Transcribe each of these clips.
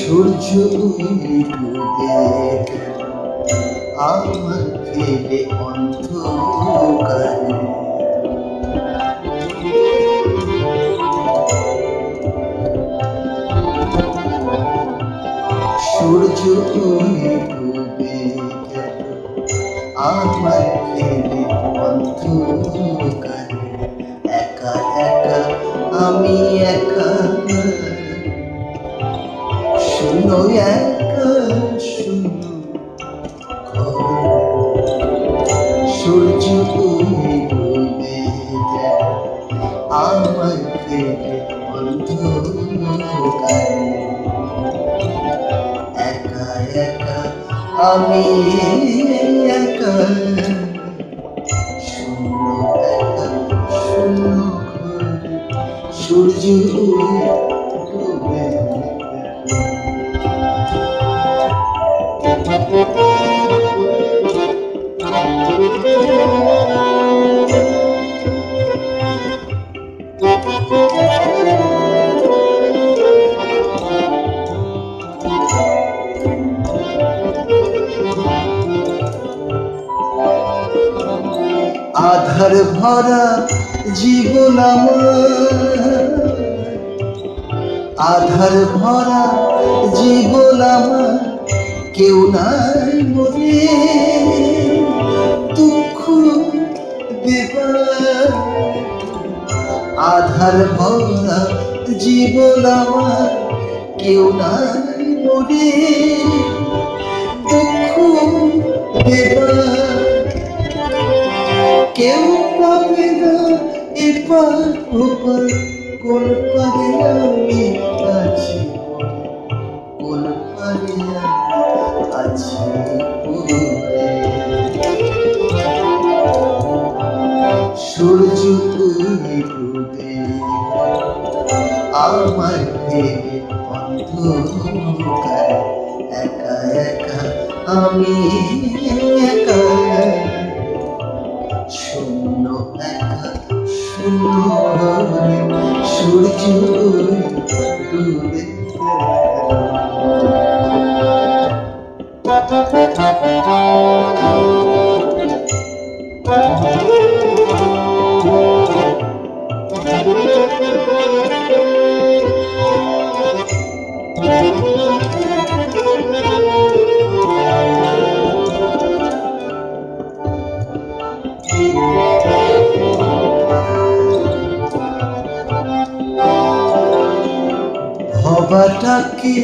সূর্য ডুবে আমার ফেলে অন্ধকারে, সূর্য ডুবে আমার ফেলে অন্ধকারে, একা একা আমি একা, শুনো একা শুনো সূর্য ডুবে আমার ফেলে অন্ধকারে, একা একা আমি একা, শুনো একা শুনো সূর্য ডুবে। আধার ভরা জীবন আমার, আধার ভরা জীবন আমার, কেউ নাই মরে দুঃখ দেবার, আধার ভরা জীবন আমার, কেউ নাই মরে দুঃখ দেবার, কেউ পাবে না এপার ওপার, কোন পারে আমি আছি, কোন পারে আছি সূর্য ডুবে আমার ফেলে অন্ধকারে, একা একা আমি একা, শূন্য একা শূন্য সূর্য ডুবে। ভবাটাকে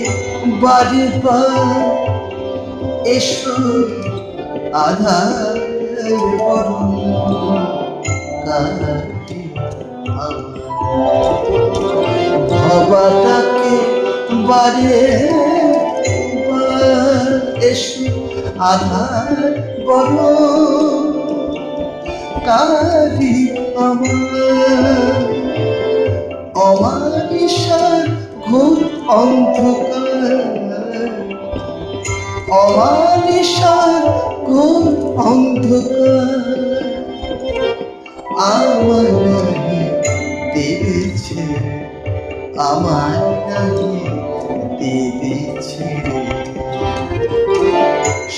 বারে বার এসো আধার বরণ কাটে ভবাটাকে বারে বার এসো আধার বরণ কারি আমার, অমানিসার ঘোর অন্ধকার, অমানিসার ঘোর অন্ধকার, আমার নাহি দেবেছে, আমার নাহি দেবেছে,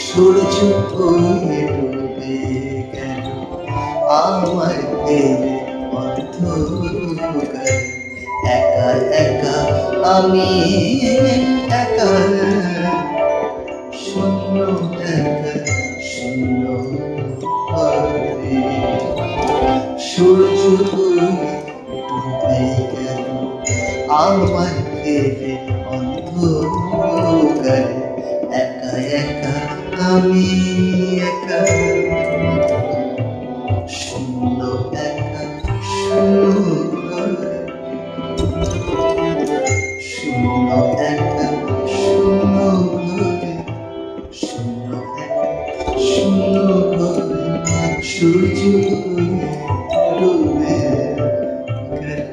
সূর্য ডুবে গেল আমার ফেলে অন্ধকারে, একা একা আমি একা, শূন্য একা শূন্য সূর্য ডুবে গেল আমার ফেলে অন্ধকারে, একা একা আমি একা, শূন্য একা শূন্য শূন্য একা শূন্য শূন্য শূন্য সূর্য ডুবে গেল।